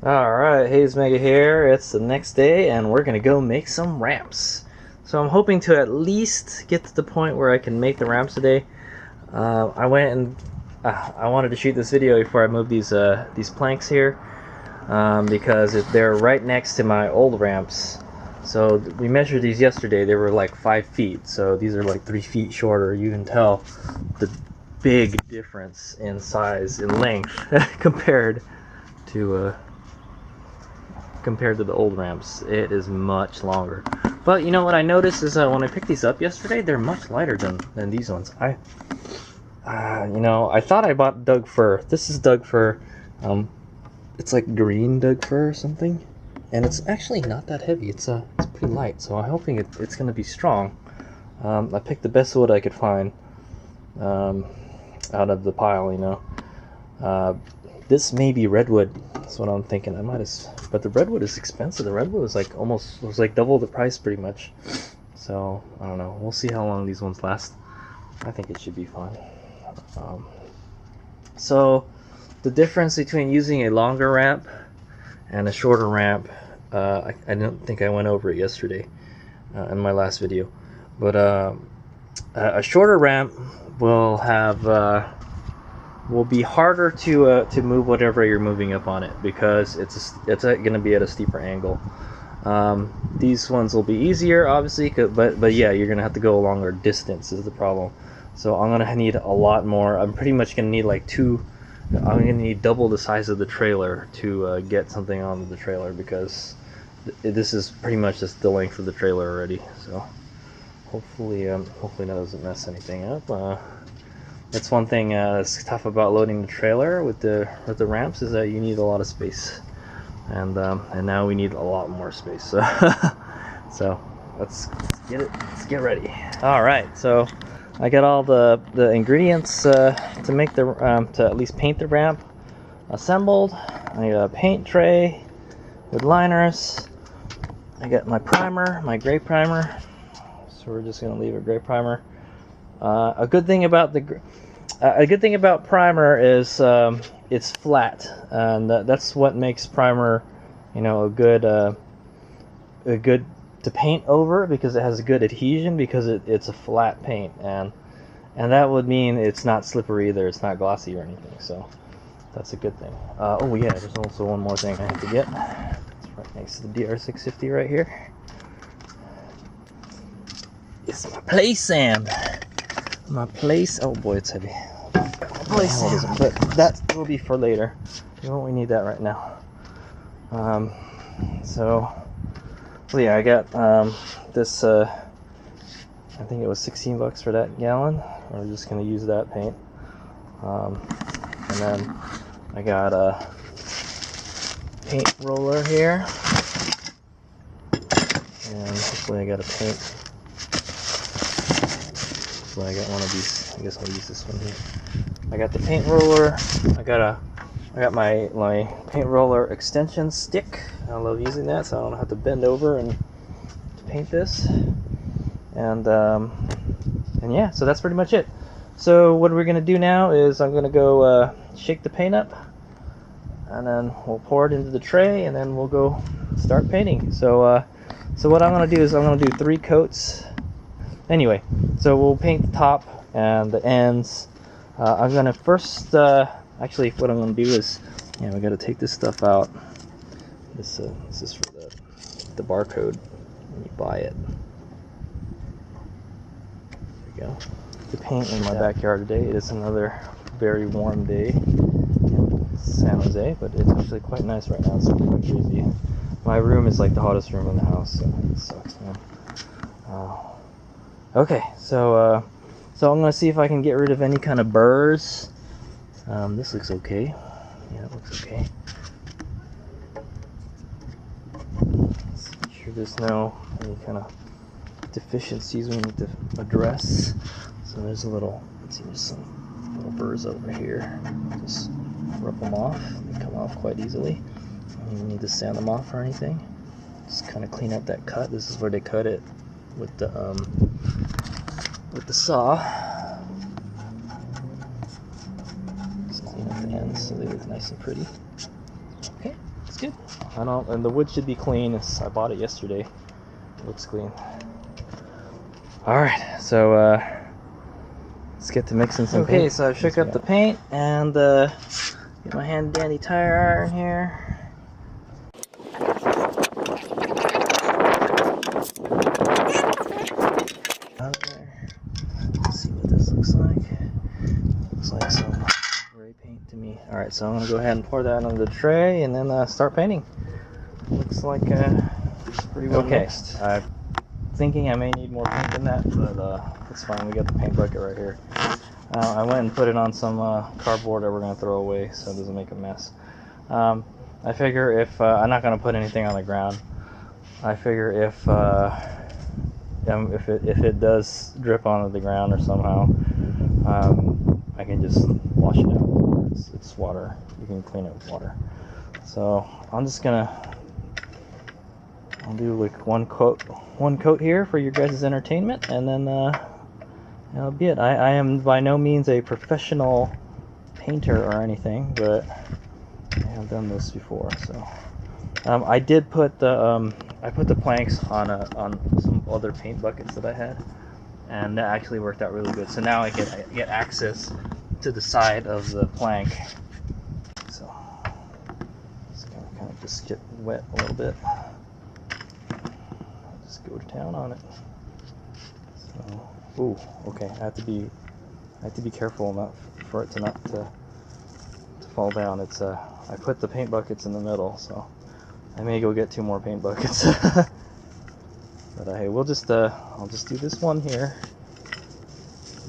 Alright, Hayes Mega here. It's the next day and we're gonna go make some ramps. So I'm hoping to at least get to the point where I can make the ramps today. I went and I wanted to shoot this video before I moved these planks here because they're right next to my old ramps. So we measured these yesterday. They were like 5 feet, so these are like 3 feet shorter. You can tell the big difference in size, in length compared to the old ramps. It is much longer. But you know what I noticed is when I picked these up yesterday, they're much lighter than these ones. I thought I bought Doug fir. This is Doug fir. It's like green Doug fir or something, and it's actually not that heavy. It's pretty light, so I'm hoping it's gonna be strong. I picked the best wood I could find out of the pile, you know. This may be redwood. That's what I'm thinking. I might have, but the redwood is expensive. The redwood was like double the price pretty much. So I don't know. We'll see how long these ones last. I think it should be fine. So the difference between using a longer ramp and a shorter ramp, I don't think I went over it yesterday in my last video, but a shorter ramp will be harder to move whatever you're moving up on it, because it's going to be at a steeper angle. These ones will be easier, obviously, but yeah, you're going to have to go a longer distance is the problem. So I'm going to need a lot more. I'm pretty much going to need I'm going to need double the size of the trailer to get something onto the trailer, because this is pretty much just the length of the trailer already. So hopefully that doesn't mess anything up. That's one thing that's tough about loading the trailer with the ramps, is that you need a lot of space, and now we need a lot more space. So let's get ready. All right, so I got all the ingredients to make the to at least paint the ramp assembled. I got a paint tray with liners. I got my primer, my gray primer. So we're just gonna leave a gray primer. A good thing about primer is it's flat, and that's what makes primer, you know, a good to paint over, because it has a good adhesion, because it's a flat paint, and that would mean it's not slippery either. It's not glossy or anything, so that's a good thing. Oh yeah, there's also one more thing I have to get. It's right next to the DR650 right here. It's my place sand. Oh boy, it's heavy. But that will be for later. We won't need that right now. So yeah, I got this. I think it was 16 bucks for that gallon. We're just gonna use that paint. And then I got a paint roller here, and hopefully I got a paint. So I got one of these. I guess I'll use this one here. I got the paint roller. I got my paint roller extension stick. I love using that, so I don't have to bend over and to paint this. And yeah, so that's pretty much it. So what we're gonna do now is I'm gonna go shake the paint up, and then we'll pour it into the tray, and then we'll go start painting. So what I'm gonna do is I'm gonna do 3 coats. Anyway, so we'll paint the top and the ends. I'm gonna first, actually, what I'm gonna do is, we gotta take this stuff out. This is for the barcode when you buy it. There we go. The paint in my backyard today. It is another very warm day in San Jose, but it's actually quite nice right now. It's pretty breezy. My room is like the hottest room in the house, so it sucks, man. Okay, so I'm gonna see if I can get rid of any kind of burrs. This looks okay. Yeah, it looks okay. Let's make sure there's no any kind of deficiencies we need to address. So there's there's some little burrs over here. Just rub them off. They come off quite easily. You don't need to sand them off or anything. Just kind of clean up that cut. This is where they cut it with the saw. Just clean up the ends so they look nice and pretty. Okay, that's good. I don't, and the wood should be clean. I bought it yesterday. It looks clean. All right, so let's get to mixing some paint. Okay, so I shook up the paint and get my hand dandy tire iron here. Let's see what this looks like. Looks like some gray paint to me. All right, so I'm gonna go ahead and pour that on the tray and then start painting. Looks like it's pretty well mixed. I'm thinking I may need more paint than that, but it's fine. We got the paint bucket right here. I went and put it on some cardboard that we're gonna throw away so it doesn't make a mess. I figure if I'm not gonna put anything on the ground, I figure if it does drip onto the ground or somehow, I can just wash it out. It's water. You can clean it with water. So I'm just gonna, I'll do like one coat here for your guys' entertainment, and then that'll be it. I am by no means a professional painter or anything, but I have done this before. So I did put the I put the planks on some other paint buckets that I had, and that actually worked out really good. So now I get access to the side of the plank. So it's gonna kind of just get wet a little bit. I'll just go to town on it. So, ooh, okay. I have to be careful enough for it not to fall down. It's I put the paint buckets in the middle, so I may go get 2 more paint buckets. But hey, we'll just I'll just do this one here.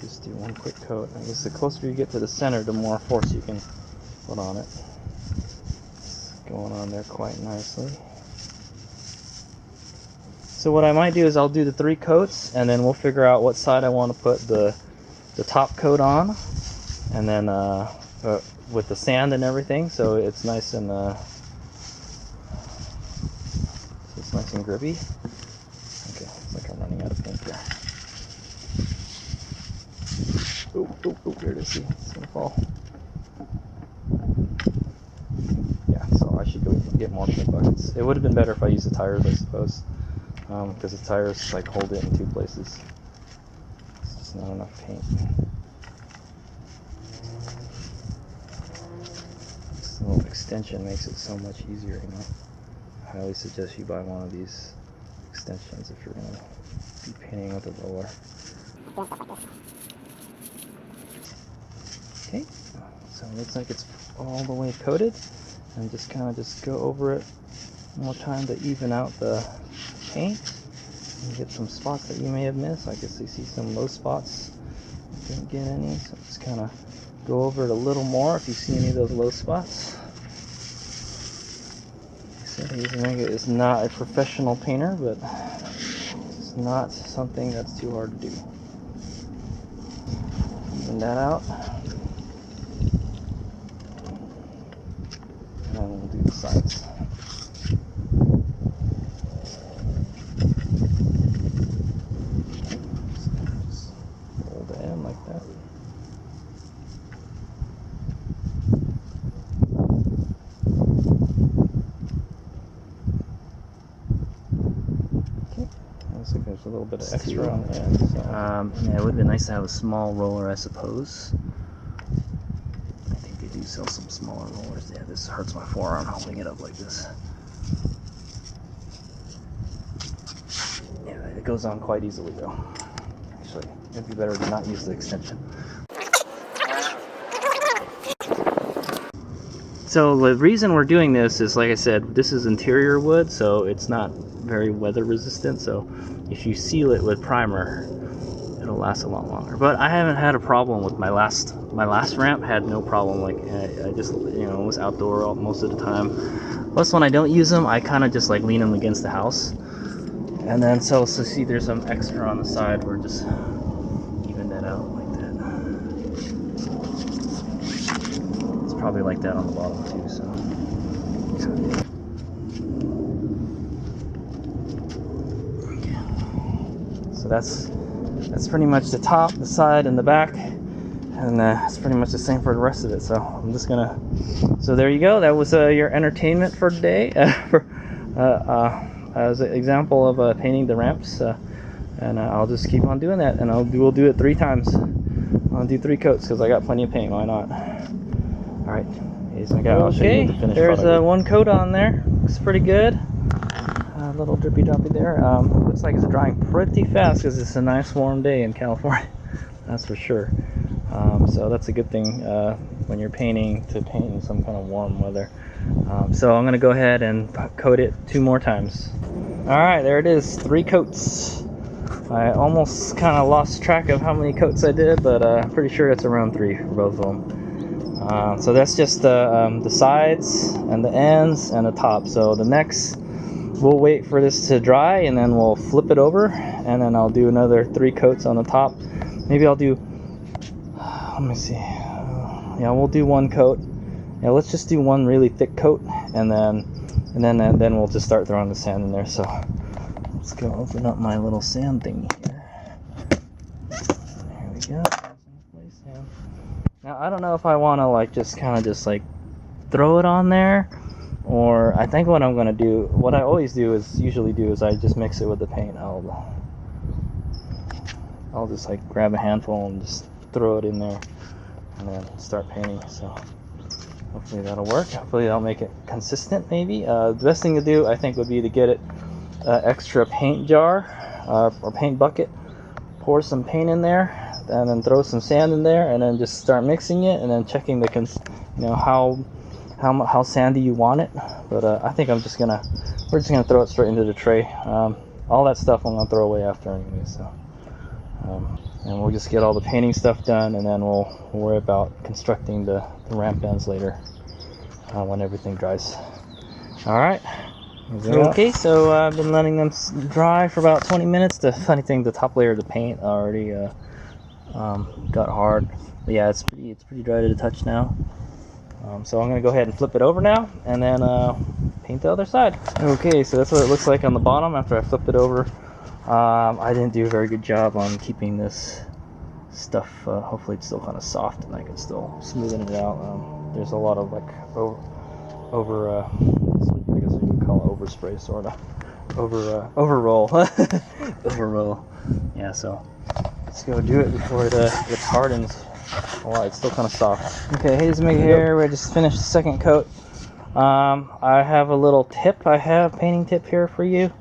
Just do one quick coat. I guess the closer you get to the center, the more force you can put on it. It's going on there quite nicely. So what I might do is I'll do the 3 coats, and then we'll figure out what side I want to put the top coat on, and then with the sand and everything, so it's nice and nice and grippy. Okay, looks like I'm running out of paint there. Oh, there it is. See, it's gonna fall. Yeah, so I should go get more paint buckets. It would have been better if I used the tires, I suppose, because the tires like hold it in 2 places. It's just not enough paint. This little extension makes it so much easier, you know. I highly suggest you buy one of these extensions if you're going to be painting with a roller. Okay, so it looks like it's all the way coated, and just kind of just go over it one more time to even out the paint and get some spots that you may have missed. I guess you see some low spots. Didn't get any, so just kind of go over it a little more if you see any of those low spots. Like is not a professional painter, but it's not something that's too hard to do. Even that out. And then we'll do the sides. Just fold it in like that. There's a little bit of extra on the end. So. Yeah, it would have been nice to have a small roller, I suppose. I think they do sell some smaller rollers. Yeah, this hurts my forearm holding it up like this. Yeah, it goes on quite easily though. Actually, it'd be better to not use the extension. So the reason we're doing this is, like I said, this is interior wood, so it's not very weather resistant. So if you seal it with primer, it'll last a lot longer. But I haven't had a problem with my last ramp. Had no problem. Like I just, you know, was outdoor most of the time. Plus when I don't use them, I kind of just like lean them against the house. And then so see, there's some extra on the side. We're just even that out like that. It's probably like that on the bottom too. So. So that's pretty much the top, the side, and the back. And it's pretty much the same for the rest of it. So I'm just gonna. So there you go. That was your entertainment for today. As an example of painting the ramps. And I'll just keep on doing that. And we'll do it 3 times. I'll do 3 coats because I got plenty of paint. Why not? All right. Here's my guy. I'll show you the finished product. There's 1 coat on there. Looks pretty good. A little drippy droppy there. Looks like it's drying pretty fast because it's a nice warm day in California. That's for sure. So that's a good thing when you're painting, to paint in some kind of warm weather. So I'm going to go ahead and coat it 2 more times. Alright, there it is. 3 coats. I almost kind of lost track of how many coats I did, but I'm pretty sure it's around 3 for both of them. So that's just the sides and the ends and the top. So the next, we'll wait for this to dry and then we'll flip it over, and then I'll do another 3 coats on the top. Maybe I'll do, let me see, yeah, we'll do 1 coat. Yeah, let's just do 1 really thick coat, and then we'll just start throwing the sand in there. So let's go open up my little sand thingy here. There we go. Now I don't know if I want to like just throw it on there, or I think what I'm gonna do, what I always do is I just mix it with the paint. I'll just like grab a handful and just throw it in there and then start painting. So hopefully that'll work. Hopefully that'll make it consistent. Maybe the best thing to do, I think, would be to get it extra paint jar or paint bucket, pour some paint in there, and then throw some sand in there, and then just start mixing it, and then checking the how sandy you want it. But I think we're just gonna throw it straight into the tray. All that stuff I'm gonna throw away after anyway. So and we'll just get all the painting stuff done, and then we'll worry about constructing the ramp ends later when everything dries. All right. Okay, so I've been letting them dry for about 20 minutes. The funny thing, the top layer of the paint already got hard. But yeah, it's pretty dry to the touch now. So I'm gonna go ahead and flip it over now, and then paint the other side. Okay, so that's what it looks like on the bottom after I flipped it over. I didn't do a very good job on keeping this stuff. Hopefully it's still kind of soft and I can still smoothen it out. There's a lot of like over I guess you would call it overspray, sort of overroll. Overroll. Yeah, so let's go do it before it hardens. Oh, it's still kind of soft. Okay, here's me here. We just finished the 2nd coat. I have a little painting tip here for you.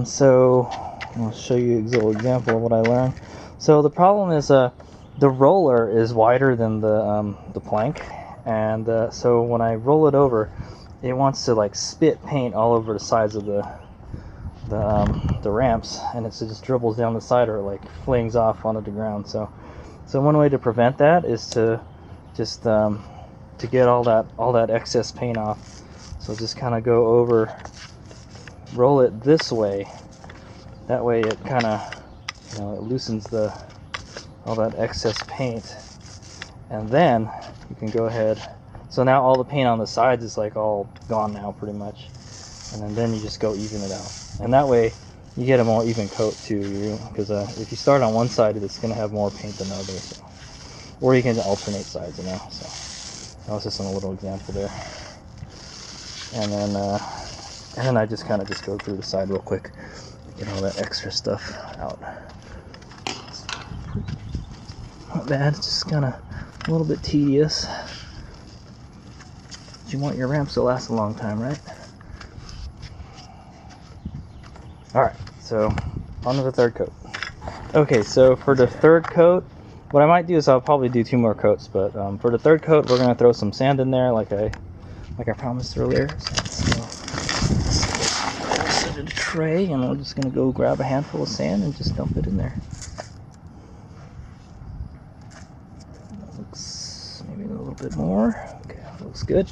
So I'll show you a little example of what I learned. So the problem is the roller is wider than the plank, and so when I roll it over, it wants to like spit paint all over the sides of the ramps, and it just dribbles down the side, or like flings off onto the ground. So one way to prevent that is to just to get all that excess paint off. So just kind of go over, roll it this way. That way it kind of, it loosens all that excess paint, and then you can go ahead. So now all the paint on the sides is like all gone now, pretty much, and then you just go even it out, and that way you get a more even coat too. Because if you start on one side, it's going to have more paint than the other. So. Or you can alternate sides, So that was just a little example there, and then I just kind of go through the side real quick, get all that extra stuff out. Not bad, it's just kind of a little bit tedious. But you want your ramps to last a long time, right? Alright, so on to the 3rd coat. Okay, so for the 3rd coat, what I might do is I'll probably do 2 more coats, but for the 3rd coat, we're going to throw some sand in there like I promised earlier. So let's set it in a tray, and we're just going to go grab a handful of sand and just dump it in there. That looks maybe a little bit more. Okay, that looks good.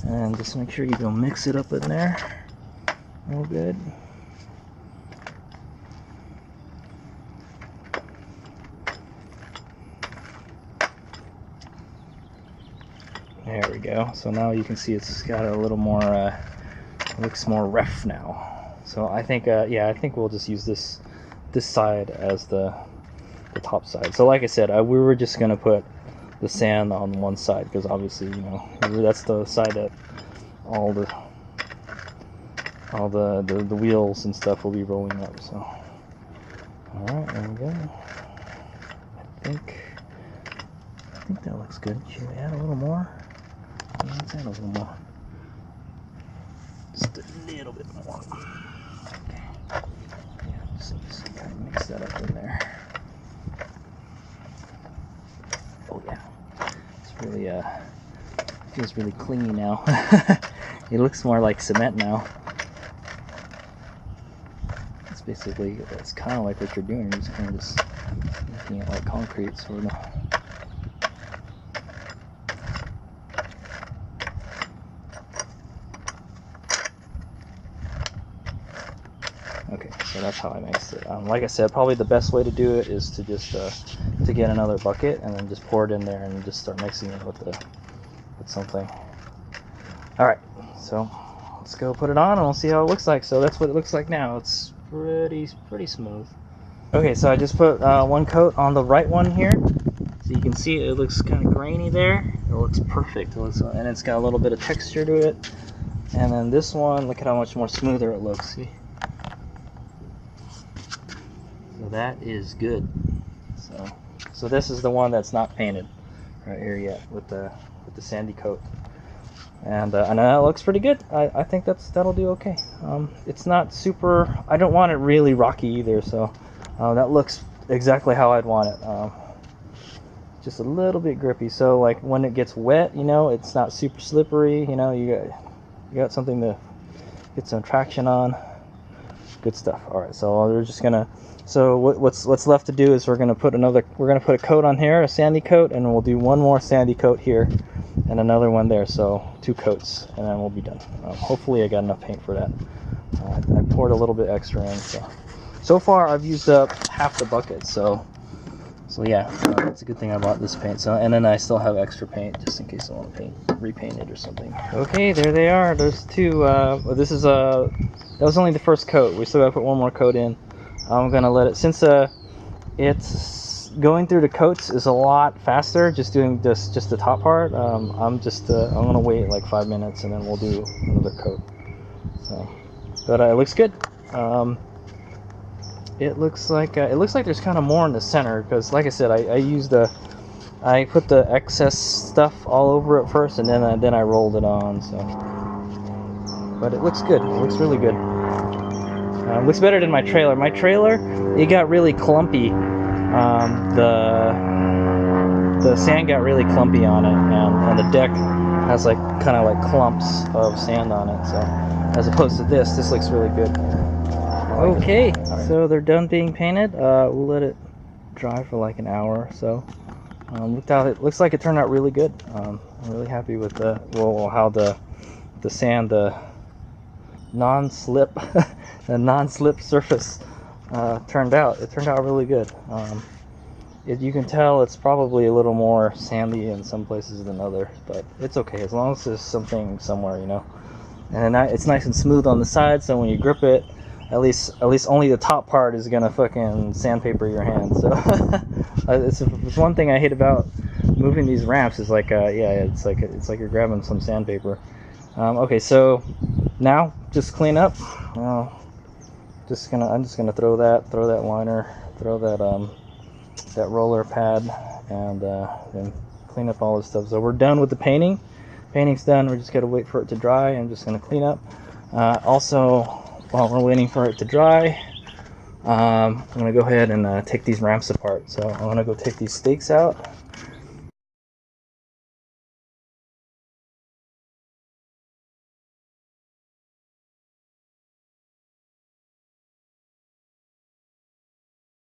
And just make sure you go mix it up in there real good. There we go. So now you can see it's got a little more, looks more rough now. So I think, yeah, I think we'll just use this side as the top side. So like I said, we were just gonna put the sand on one side because obviously, you know, that's the side that all the wheels and stuff will be rolling up. So all right, there we go. I think that looks good. Should we add a little more? Yeah, let's add a little more. Just a little bit more. Okay. Yeah, just kind of mix that up in there. Oh yeah, it's really feels really clean now. It looks more like cement now. It's basically, it's kind of like what you're doing. You're just kind of just making it like concrete, sort of. Okay, so that's how I mixed it. Like I said, probably the best way to do it is to just to get another bucket and then just pour it in there and just start mixing it with something. All right, so let's go put it on and we'll see how it looks like. So that's what it looks like now. It's pretty smooth. Okay, so I just put one coat on the right one here, so you can see it looks kind of grainy there. It looks perfect. And it's got a little bit of texture to it. And then this one, look at how much more smoother it looks. See? So that is good. So this is the one that's not painted right here yet with the sandy coat, and that looks pretty good. I think that'll do okay. It's not super. I don't want it really rocky either, so that looks exactly how I'd want it. Just a little bit grippy, so like when it gets wet, you know, it's not super slippery. You know, you got something to get some traction on. Good stuff. All right, so we're just gonna. So what's left to do is we're gonna put a coat on here, a sandy coat, and we'll do one more sandy coat here, and another one there. So 2 coats, and then we'll be done. Hopefully I got enough paint for that. I poured a little bit extra in. So far I've used up half the bucket. So yeah, it's a good thing I bought this paint. So, and then I still have extra paint just in case I want to repaint it or something. Okay, there they are. There's 2. This is that was only the first coat. We still got to put one more coat in. I'm gonna let it, since it's going through the coats is a lot faster. Just doing just the top part. I'm gonna wait like 5 minutes and then we'll do another coat. So, but it looks good. It looks like there's kind of more in the center because, like I said, I put the excess stuff all over it first, and then I rolled it on. So, but it looks good. It looks really good. Looks better than my trailer. My trailer, it got really clumpy. The sand got really clumpy on it, and the deck has like kind of like clumps of sand on it. So as opposed to this looks really good. Okay, so they're done being painted. We'll let it dry for like an hour or so. It looks like it turned out really good. I'm really happy with how the sand, the non-slip the non-slip surface turned out. It turned out really good. You can tell it's probably a little more sandy in some places than others, but it's okay as long as there's something somewhere, you know. And it's nice and smooth on the side, so when you grip it, at least only the top part is gonna fucking sandpaper your hand. So it's one thing I hate about moving these ramps is like it's like you're grabbing some sandpaper. Okay, so now just clean up. I'm just gonna throw that liner, throw that roller pad, and then clean up all this stuff. So we're done with the painting. Painting's done. We just gotta wait for it to dry. I'm just gonna clean up. Also, while we're waiting for it to dry, I'm gonna go ahead and take these ramps apart. So I'm gonna go take these stakes out.